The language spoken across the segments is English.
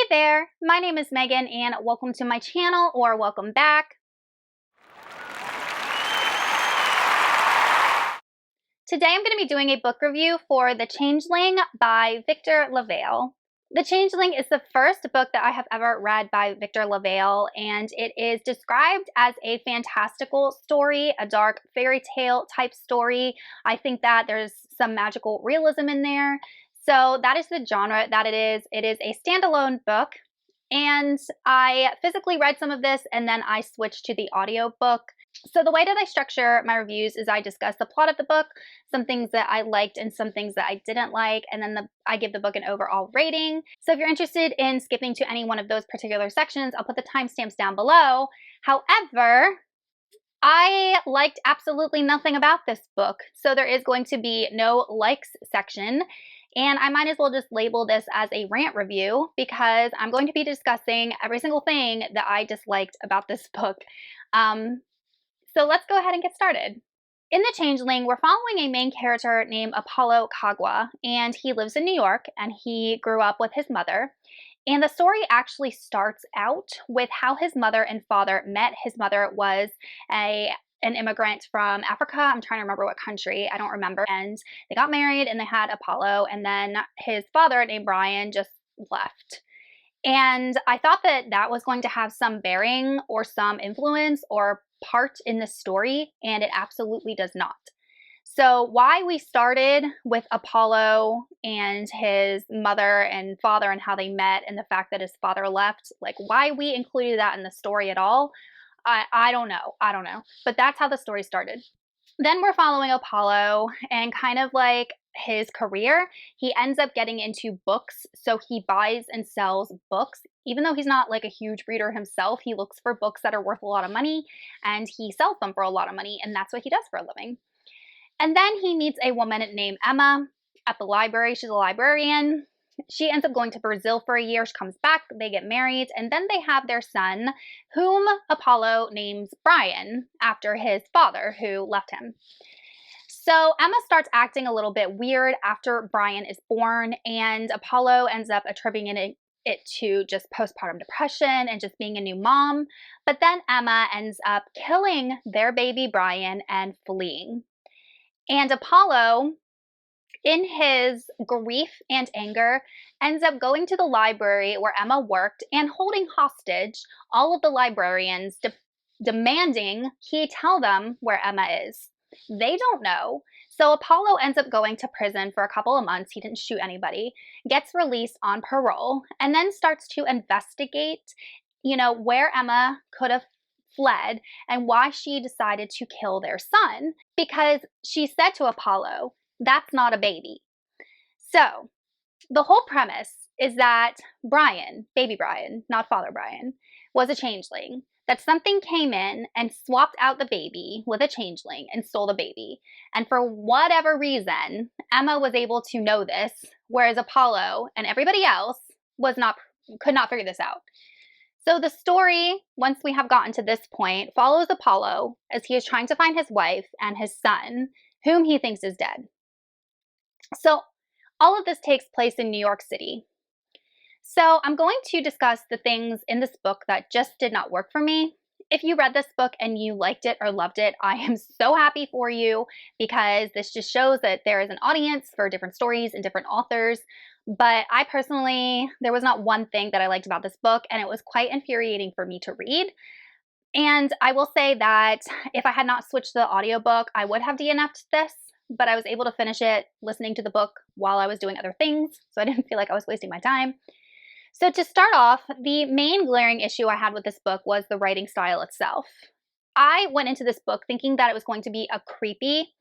Hey there, my name is Megan and welcome to my channel, or welcome back. Today I'm going to be doing a book review for The Changeling by Victor Lavalle. The Changeling is the first book that I have ever read by Victor Lavalle, and it is described as a fantastical story, a dark fairy tale type story. I think that there's some magical realism in there. So that is the genre that it is. It is a standalone book. And I physically read some of this and then I switched to the audiobook. So the way that I structure my reviews is I discuss the plot of the book, some things that I liked and some things that I didn't like, and then I give the book an overall rating. So if you're interested in skipping to any one of those particular sections, I'll put the timestamps down below. However, I liked absolutely nothing about this book, so there is going to be no likes section. And I might as well just label this as a rant review because I'm going to be discussing every single thing that I disliked about this book. So let's go ahead and get started. In The Changeling, we're following a main character named Apollo Kagwa, and he lives in New York and he grew up with his mother. And the story actually starts out with how his mother and father met. His mother was an immigrant from Africa. I'm trying to remember what country. I don't remember. And they got married and they had Apollo. And then his father, named Brian, just left. And I thought that that was going to have some bearing or some influence or part in the story, and it absolutely does not. So why we started with Apollo and his mother and father and how they met and the fact that his father left, like why we included that in the story at all, I don't know. But that's how the story started. Then we're following Apollo and kind of like his career. He ends up getting into books, so he buys and sells books. Even though he's not like a huge reader himself, he looks for books that are worth a lot of money and he sells them for a lot of money, and that's what he does for a living. And then he meets a woman named Emma at the library. She's a librarian. She ends up going to Brazil for a year. She comes back, they get married, and then they have their son, whom Apollo names Brian after his father who left him. So Emma starts acting a little bit weird after Brian is born, and Apollo ends up attributing it to just postpartum depression and just being a new mom. But then Emma ends up killing their baby Brian and fleeing. And Apollo, in his grief and anger, ends up going to the library where Emma worked and holding hostage all of the librarians, demanding he tell them where Emma is. They don't know. So Apollo ends up going to prison for a couple of months. He didn't shoot anybody, gets released on parole, and then starts to investigate, where Emma could have fled and why she decided to kill their son, because she said to Apollo, "That's not a baby." So the whole premise is that Brian, baby Brian, not father Brian, was a changeling. That something came in and swapped out the baby with a changeling and stole the baby. And for whatever reason, Emma was able to know this, whereas Apollo and everybody else could not figure this out. So the story, once we have gotten to this point, follows Apollo as he is trying to find his wife and his son, whom he thinks is dead. So all of this takes place in New York City. So I'm going to discuss the things in this book that just did not work for me. If you read this book and you liked it or loved it, I am so happy for you, because this just shows that there is an audience for different stories and different authors. But I personally, there was not one thing that I liked about this book, and it was quite infuriating for me to read. And I will say that if I had not switched to the audiobook, I would have DNF'd this, but I was able to finish it listening to the book while I was doing other things, so I didn't feel like I was wasting my time. So to start off, the main glaring issue I had with this book was the writing style itself. I went into this book thinking that it was going to be a creepy,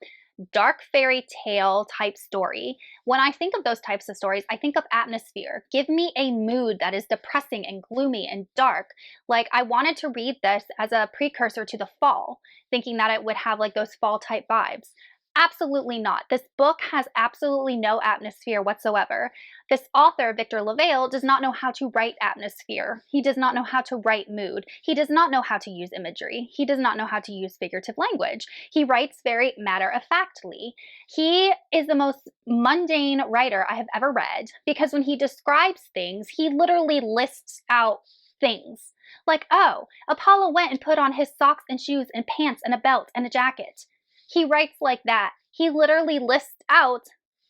dark fairy tale type story. When I think of those types of stories, I think of atmosphere. Give me a mood that is depressing and gloomy and dark. Like, I wanted to read this as a precursor to the fall, thinking that it would have like those fall type vibes. Absolutely not. This book has absolutely no atmosphere whatsoever. This author, Victor Lavalle, does not know how to write atmosphere. He does not know how to write mood. He does not know how to use imagery. He does not know how to use figurative language. He writes very matter-of-factly. He is the most mundane writer I have ever read because when he describes things, he literally lists out things. Like, oh, Apollo went and put on his socks and shoes and pants and a belt and a jacket. He writes like that. He literally lists out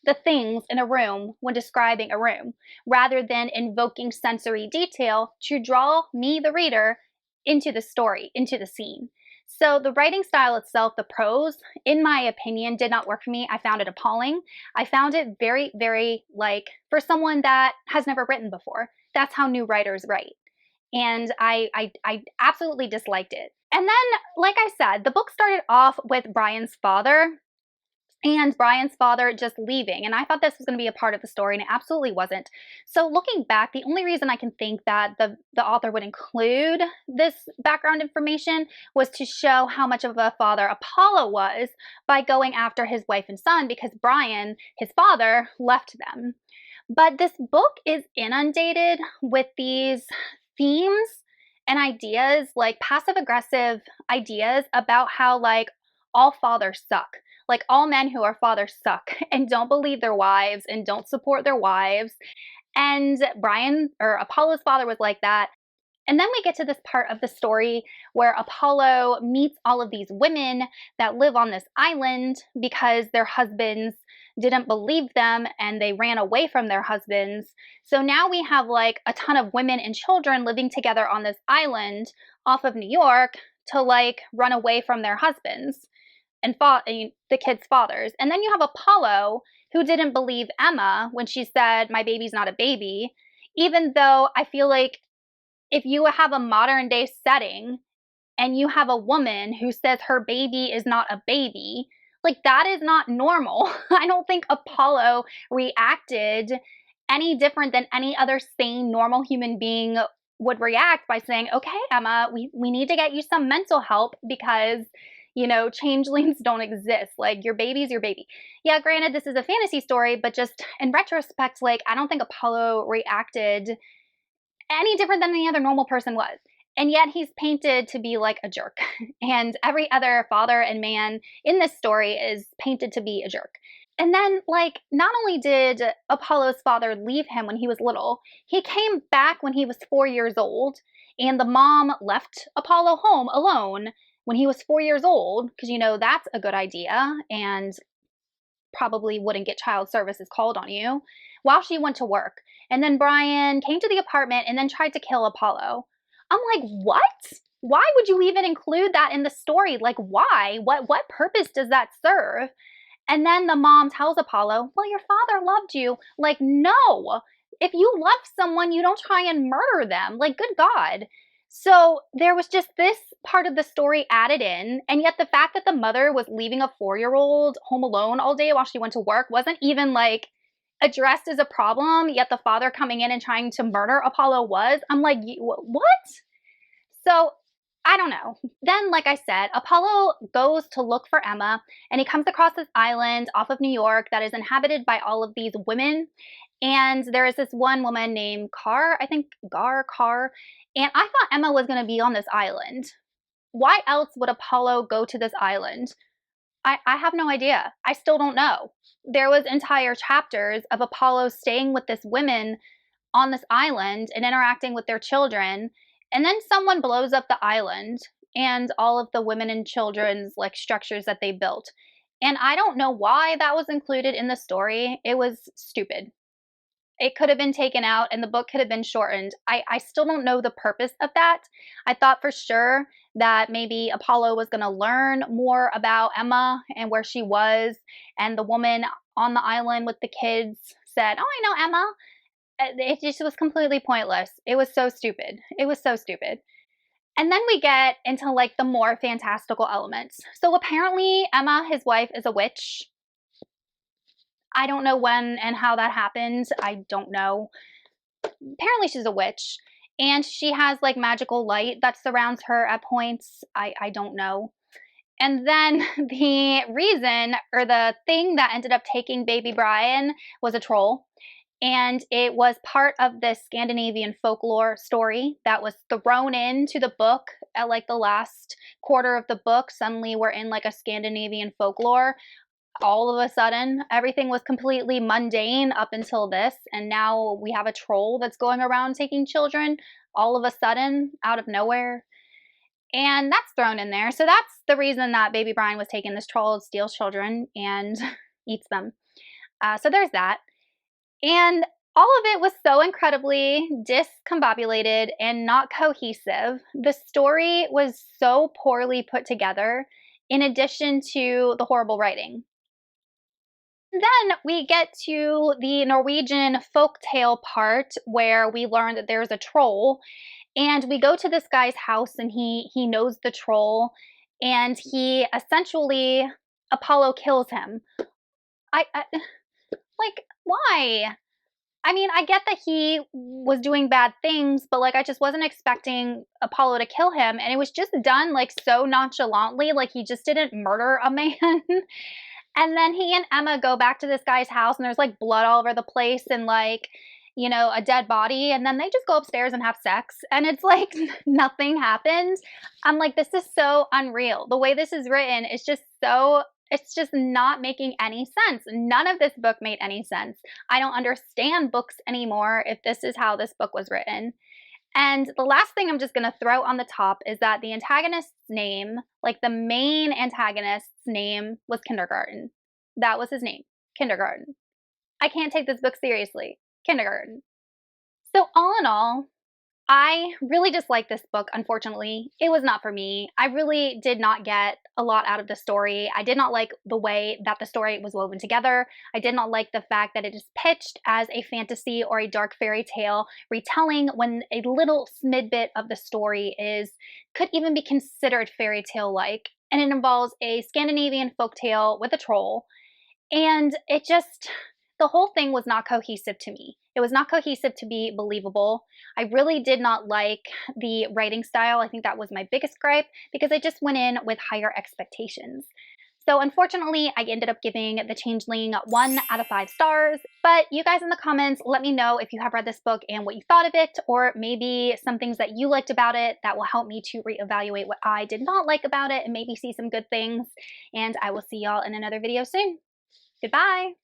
the things in a room when describing a room, rather than invoking sensory detail to draw me, the reader, into the story, into the scene. So the writing style itself, the prose, in my opinion, did not work for me. I found it appalling. I found it very, very, like, for someone that has never written before. That's how new writers write. And I absolutely disliked it. And then, like I said, the book started off with Brian's father and Brian's father just leaving. And I thought this was going to be a part of the story, and it absolutely wasn't. So looking back, the only reason I can think that the author would include this background information was to show how much of a father Apollo was by going after his wife and son, because Brian, his father, left them. But this book is inundated with these themes and ideas, like passive-aggressive ideas about how, like, all fathers suck. Like, all men who are fathers suck and don't believe their wives and don't support their wives. And Brian, or Apollo's father, was like that. And then we get to this part of the story where Apollo meets all of these women that live on this island because their husbands didn't believe them and they ran away from their husbands. So now we have like a ton of women and children living together on this island off of New York to like run away from their husbands and the kids' fathers. And then you have Apollo, who didn't believe Emma when she said, "My baby's not a baby," even though I feel like if you have a modern day setting and you have a woman who says her baby is not a baby, like, that is not normal. I don't think Apollo reacted any different than any other sane, normal human being would react by saying, "Okay, Emma, we need to get you some mental help because, you know, changelings don't exist. Like, your baby's your baby." Yeah, granted, this is a fantasy story, but just in retrospect, like, I don't think Apollo reacted any different than any other normal person was. And yet he's painted to be like a jerk. And every other father and man in this story is painted to be a jerk. And then, like, not only did Apollo's father leave him when he was little, he came back when he was 4 years old, and the mom left Apollo home alone when he was 4 years old, because, you know, that's a good idea, and probably wouldn't get child services called on you, while she went to work. And then Brian came to the apartment and then tried to kill Apollo. I'm like, what? Why would you even include that in the story? Like, why? What purpose does that serve? And then the mom tells Apollo, "Well, your father loved you." Like, no. If you love someone, you don't try and murder them. Like, good God. So there was just this part of the story added in, and yet the fact that the mother was leaving a 4-year-old home alone all day while she went to work wasn't even, like, addressed as a problem, yet the father coming in and trying to murder Apollo was. I'm like, what? So, I don't know. Then, like I said, Apollo goes to look for Emma, and he comes across this island off of New York that is inhabited by all of these women. And there is this one woman named Carr, I think, Carr. And I thought Emma was going to be on this island. Why else would Apollo go to this island? I have no idea. I still don't know. There was entire chapters of Apollo staying with this women on this island and interacting with their children, and then someone blows up the island and all of the women and children's like structures that they built. And I don't know why that was included in the story. It was stupid. It could have been taken out and the book could have been shortened. I still don't know the purpose of that. I thought for sure that maybe Apollo was going to learn more about Emma and where she was, and the woman on the island with the kids said, "Oh, I know Emma." It just was completely pointless. It was so stupid. It was so stupid. And then we get into like the more fantastical elements. So apparently Emma, his wife, is a witch. I don't know when and how that happened. I don't know. Apparently she's a witch. And she has like magical light that surrounds her at points. I don't know. And then the reason, or the thing that ended up taking baby Brian, was a troll. And it was part of this Scandinavian folklore story that was thrown into the book at like the last quarter of the book. Suddenly we're in like a Scandinavian folklore. All of a sudden, everything was completely mundane up until this, and now we have a troll that's going around taking children all of a sudden out of nowhere. And that's thrown in there. So that's the reason that baby Brian was taken. This troll steals children and eats them. So there's that. And all of it was so incredibly discombobulated and not cohesive. The story was so poorly put together, in addition to the horrible writing. Then we get to the Norwegian folktale part where we learn that there's a troll, and we go to this guy's house, and he knows the troll, and he essentially, Apollo kills him. I like, why? I mean, I get that he was doing bad things, but like I just wasn't expecting Apollo to kill him, and it was just done like so nonchalantly, like he just didn't murder a man. And then he and Emma go back to this guy's house, and there's like blood all over the place and like, you know, a dead body. And then they just go upstairs and have sex. And it's like nothing happened. I'm like, this is so unreal. The way this is written is just so, it's just not making any sense. None of this book made any sense. I don't understand books anymore if this is how this book was written. And the last thing I'm just going to throw on the top is that the antagonist's name, like the main antagonist's name, was Kindergarten. That was his name, Kindergarten. I can't take this book seriously. Kindergarten. So all in all, I really disliked this book, unfortunately. It was not for me. I really did not get a lot out of the story. I did not like the way that the story was woven together. I did not like the fact that it is pitched as a fantasy or a dark fairy tale retelling when a little smidbit of the story could even be considered fairy tale-like. And it involves a Scandinavian folktale with a troll. And it just, the whole thing was not cohesive to me. It was not cohesive to be believable. I really did not like the writing style. I think that was my biggest gripe because I just went in with higher expectations. So unfortunately, I ended up giving The Changeling 1 out of 5 stars. But you guys in the comments, let me know if you have read this book and what you thought of it, or maybe some things that you liked about it that will help me to reevaluate what I did not like about it and maybe see some good things. And I will see y'all in another video soon. Goodbye.